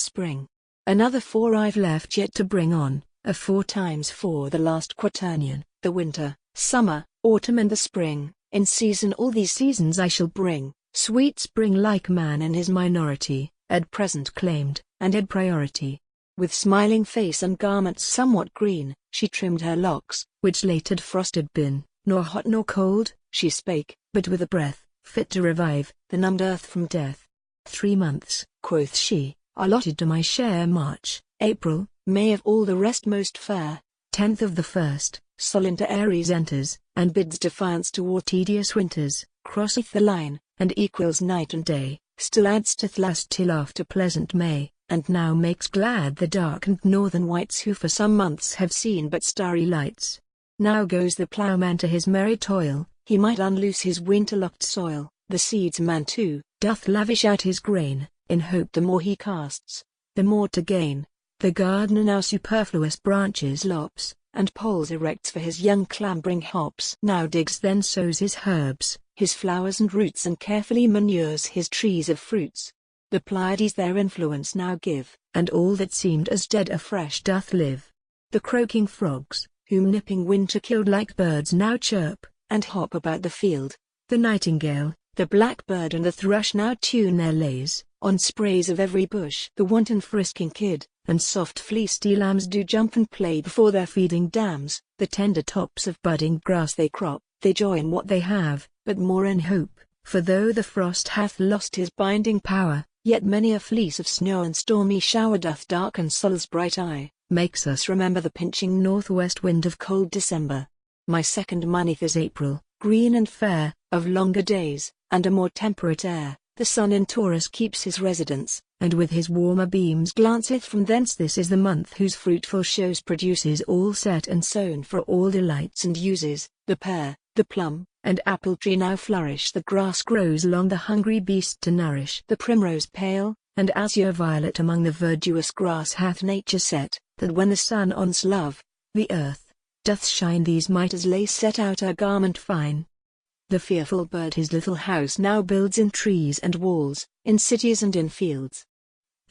Spring. Another 4 I've left yet to bring on, a 4 times 4 the last quaternion, the winter, summer, autumn and the spring, in season all these seasons I shall bring, sweet spring like man in his minority, at present claimed, and had priority. With smiling face and garments somewhat green, she trimmed her locks, which late had frosted been, nor hot nor cold, she spake, but with a breath, fit to revive, the numbed earth from death. 3 months, quoth she, allotted to my share March, April, May of all the rest most fair, 10th of the first, Sol into Aries enters, and bids defiance to all tedious winters, crosseth the line, and equals night and day, still adds to last till after pleasant May, and now makes glad the darkened northern wights who for some months have seen but starry lights. Now goes the ploughman to his merry toil, he might unloose his winter-locked soil, the seedsman too, doth lavish out his grain, in hope the more he casts, the more to gain. The gardener now superfluous branches lops, and poles erects for his young clambering hops. Now digs then sows his herbs, his flowers and roots and carefully manures his trees of fruits. The Pleiades their influence now give, and all that seemed as dead afresh doth live. The croaking frogs, whom nipping winter killed like birds now chirp, and hop about the field. The nightingale, the blackbird and the thrush now tune their lays, on sprays of every bush. The wanton frisking kid, and soft fleeced lambs do jump and play before their feeding dams. The tender tops of budding grass they crop, they joy in what they have, but more in hope, for though the frost hath lost his binding power, yet many a fleece of snow and stormy shower doth darken Sol's bright eye, makes us remember the pinching northwest wind of cold December. My second month is April, green and fair, of longer days, and a more temperate air. The sun in Taurus keeps his residence, and with his warmer beams glanceth from thence. This is the month whose fruitful shows produces all set and sown for all delights and uses. The pear, the plum, and apple tree now flourish. The grass grows along the hungry beast to nourish. The primrose pale, and azure violet among the verdurous grass hath nature set, that when the sun on's love, the earth, doth shine, these might as lay set out her garment fine. The fearful bird his little house now builds in trees and walls, in cities and in fields.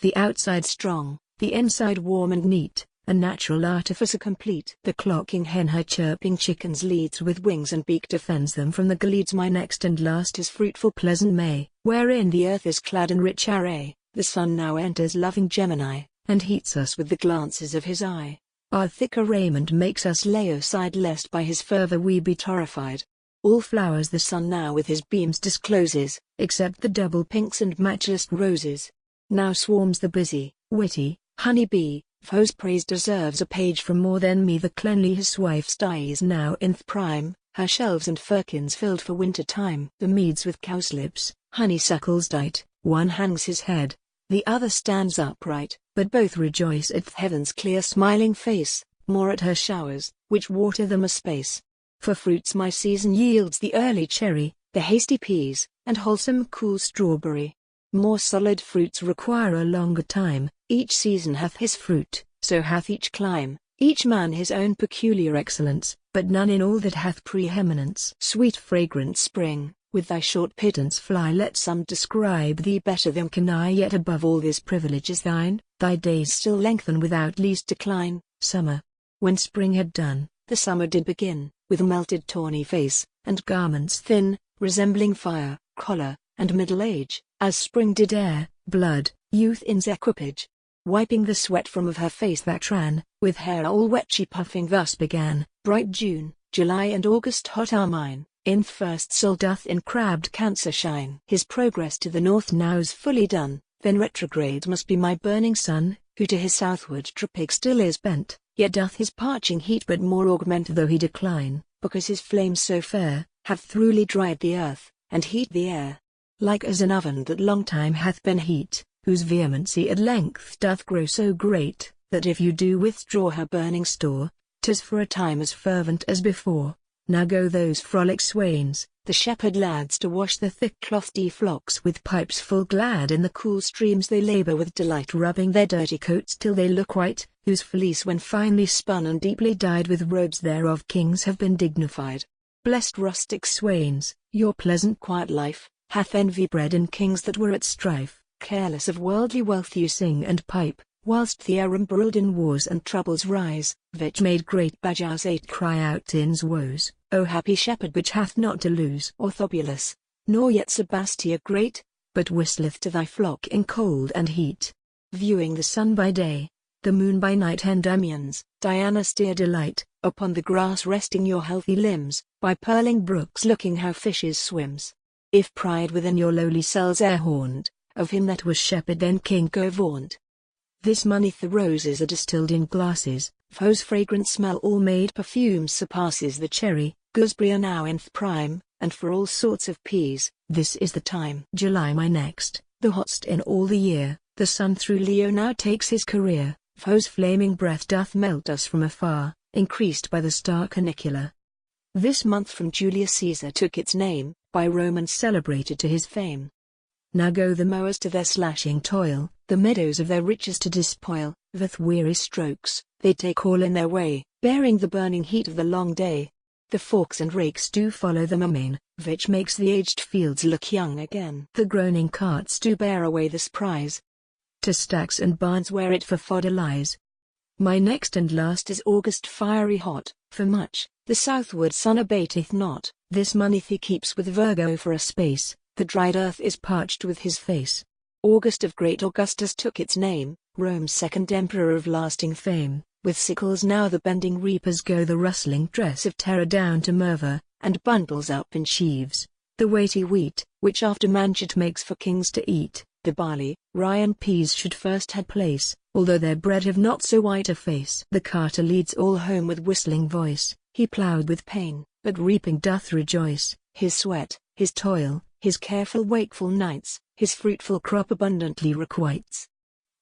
The outside strong, the inside warm and neat, a natural artificer complete. The clocking hen her chirping chickens leads with wings and beak, defends them from the gleeds. My next and last is fruitful pleasant May, wherein the earth is clad in rich array. The sun now enters loving Gemini, and heats us with the glances of his eye. Our thicker raiment makes us lay aside, lest by his fervor we be torrified. All flowers the sun now with his beams discloses, except the double pinks and matchless roses. Now swarms the busy, witty, honey bee, whose praise deserves a page from more than me. The cleanly his wife's dye is now in th' prime, her shelves and firkins filled for winter time. The meads with cowslips, honeysuckles dight, one hangs his head, the other stands upright, but both rejoice at heaven's clear smiling face, more at her showers, which water them a space. For fruits my season yields the early cherry, the hasty peas, and wholesome cool strawberry. More solid fruits require a longer time. Each season hath his fruit, so hath each clime, each man his own peculiar excellence, but none in all that hath preeminence. Sweet fragrant spring, with thy short pittance fly, let some describe thee better than can I. Yet above all this privilege is thine, thy days still lengthen without least decline. Summer. When spring had done, the summer did begin, with melted tawny face, and garments thin, resembling fire, collar, and middle age, as spring did air, blood, youth in's equipage. Wiping the sweat from of her face that ran, with hair all wet she puffing thus began, bright June, July and August hot are mine, in first Sol doth in crabbed Cancer shine. His progress to the north now's fully done, then retrograde must be my burning sun, who to his southward tropic still is bent. Yet doth his parching heat but more augment though he decline, because his flame so fair, hath throughly dried the earth, and heat the air. Like as an oven that long time hath been heat, whose vehemency at length doth grow so great, that if you do withdraw her burning store, 'tis for a time as fervent as before. Now go those frolic swains, the shepherd lads, to wash the thick clothed flocks with pipes full glad. In the cool streams they labor with delight, rubbing their dirty coats till they look white, whose fleece when finely spun and deeply dyed with robes thereof kings have been dignified. Blessed rustic swains, your pleasant quiet life hath envy bred in kings that were at strife. Careless of worldly wealth you sing and pipe, whilst the air embroiled in wars and troubles rise, which made great Bajazet cry out in's woes. O happy shepherd which hath not to lose Orthobulus, nor yet Sebastia great, but whistleth to thy flock in cold and heat. Viewing the sun by day, the moon by night, Endymions, Diana's dear delight, upon the grass resting your healthy limbs, by purling brooks looking how fishes swims. If pride within your lowly cells e'er haunt, of him that was shepherd then king go vaunt. This moneth the roses are distilled in glasses, whose fragrant smell all made perfumes surpasses the cherry, gooseberry are now in prime, and for all sorts of peas, this is the time. July my next, the hotst in all the year, the sun through Leo now takes his career, whose flaming breath doth melt us from afar, increased by the star Canicula. This month from Julius Caesar took its name, by Romans celebrated to his fame. Now go the mowers to their slashing toil, the meadows of their riches to despoil, with weary strokes, they take all in their way, bearing the burning heat of the long day. The forks and rakes do follow them amain, which makes the aged fields look young again. The groaning carts do bear away this prize, to stacks and barns where it for fodder lies. My next and last is August fiery hot, for much, the southward sun abateth not, this month he keeps with Virgo for a space, the dried earth is parched with his face. August of great Augustus took its name, Rome's second emperor of lasting fame, with sickles now the bending reapers go the rustling dress of terror down to Merva, and bundles up in sheaves, the weighty wheat, which after manchet makes for kings to eat. The barley, rye and peas should first had place, although their bread have not so white a face. The carter leads all home with whistling voice, he ploughed with pain, but reaping doth rejoice, his sweat, his toil, his careful wakeful nights, his fruitful crop abundantly requites.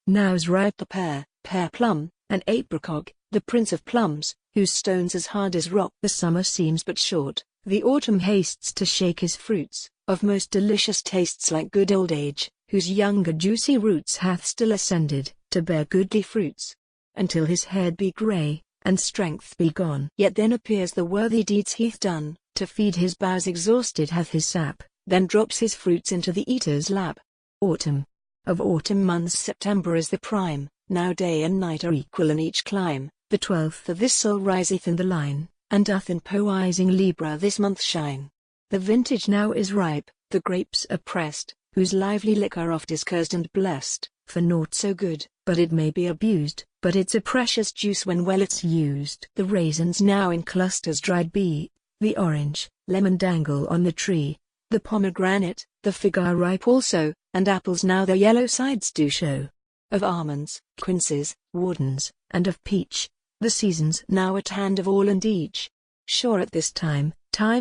Now's ripe the pear, plum, and apricot, the prince of plums, whose stones as hard as rock. The summer seems but short, the autumn hastes to shake his fruits, of most delicious tastes like good old age, whose younger juicy roots hath still ascended, to bear goodly fruits, until his head be grey, and strength be gone. Yet then appears the worthy deeds he'th done, to feed his boughs exhausted hath his sap, then drops his fruits into the eater's lap. Autumn. Of autumn months September is the prime, now day and night are equal in each clime, the 12th of this sol riseth in the line, and doth in poising Libra this month shine. The vintage now is ripe, the grapes are pressed, whose lively liquor oft is cursed and blessed, for naught so good, but it may be abused, but it's a precious juice when well it's used. The raisins now in clusters dried be, the orange, lemon dangle on the tree, the pomegranate, the fig are ripe also, and apples now their yellow sides do show. Of almonds, quinces, wardens, and of peach, the season's now at hand of all and each. Sure at this time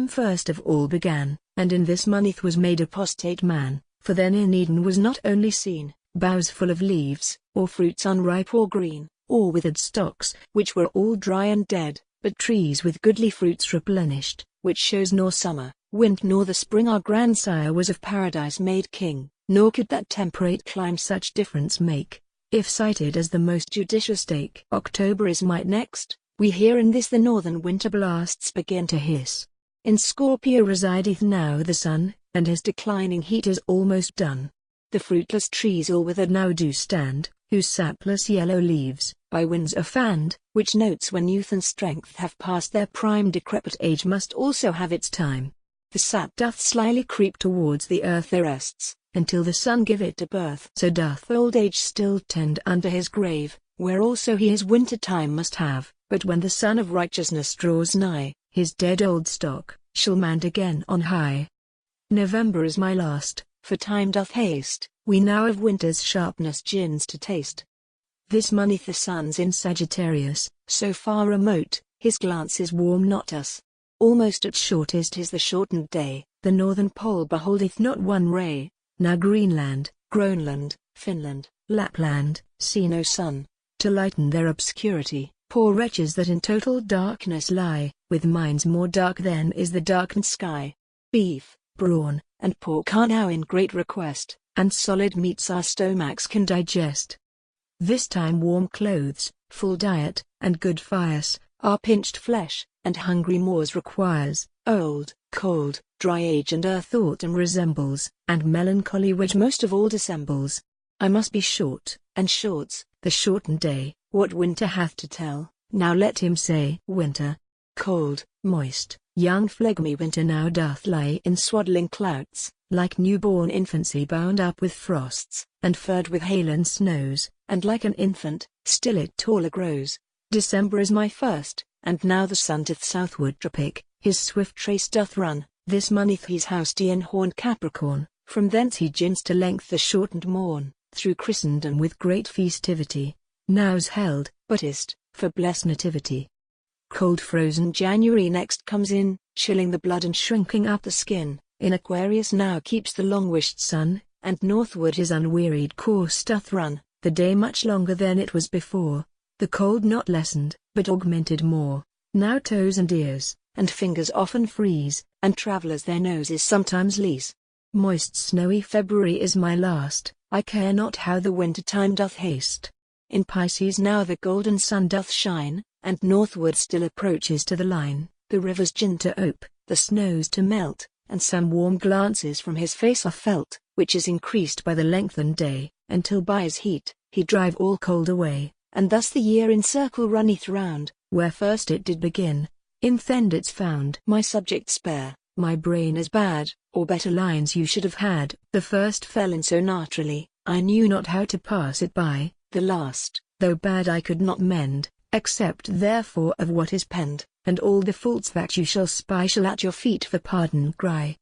first of all began, and in this month was made apostate man. For then in Eden was not only seen, boughs full of leaves, or fruits unripe or green, or withered stalks, which were all dry and dead, but trees with goodly fruits replenished, which shows nor summer, wind nor the spring our grandsire was of paradise made king, nor could that temperate clime such difference make, if cited as the most judicious take. October is my next, we hear in this the northern winter blasts begin to hiss. In Scorpio resideth now the sun, and his declining heat is almost done. The fruitless trees all withered now do stand, whose sapless yellow leaves, by winds are fanned, which notes when youth and strength have passed their prime. Decrepit age must also have its time. The sap doth slyly creep towards the earth there rests, until the sun give it a birth. So doth old age still tend unto his grave, where also he his winter time must have, but when the sun of righteousness draws nigh, his dead old stock shall mount again on high. November is my last, for time doth haste, we now of winter's sharpness gins to taste. This month the sun's in Sagittarius, so far remote, his glances warm not us. Almost at shortest is the shortened day, the northern pole beholdeth not one ray, now Greenland, Groenland, Finland, Lapland, see no sun, to lighten their obscurity, poor wretches that in total darkness lie, with minds more dark than is the darkened sky. Beef, brawn, and pork are now in great request, and solid meats our stomachs can digest. This time warm clothes, full diet, and good fires, our pinched flesh, and hungry maws requires, old, cold, dry age and earth autumn resembles, and melancholy which most of all dissembles, I must be short, and short's the shortened day. What winter hath to tell, now let him say. Winter. Cold, moist, young phlegmy winter now doth lie in swaddling clouts, like newborn infancy bound up with frosts, and furred with hail and snows, and like an infant, still it taller grows. December is my first, and now the sun doth southward tropic, his swift trace doth run, this moneth his house horned Capricorn, from thence he gins to length the shortened morn, through Christendom with great festivity, now's held, but is't, for blessed nativity. Cold frozen January next comes in, chilling the blood and shrinking up the skin, in Aquarius now keeps the long-wished sun, and northward his unwearied course doth run, the day much longer than it was before, the cold not lessened, but augmented more, now toes and ears, and fingers often freeze, and travellers their noses sometimes leese. Moist snowy February is my last, I care not how the winter time doth haste. In Pisces now the golden sun doth shine, and northward still approaches to the line, the rivers gin to ope, the snows to melt, and some warm glances from his face are felt, which is increased by the lengthened day, until by his heat, he drive all cold away, and thus the year in circle runneth round, where first it did begin, in th'end it's found. My subject spare, my brain is bad, or better lines you should have had, the first fell in so naturally, I knew not how to pass it by, the last, though bad I could not mend, except therefore of what is penned, and all the faults that you shall spy shall at your feet for pardon cry.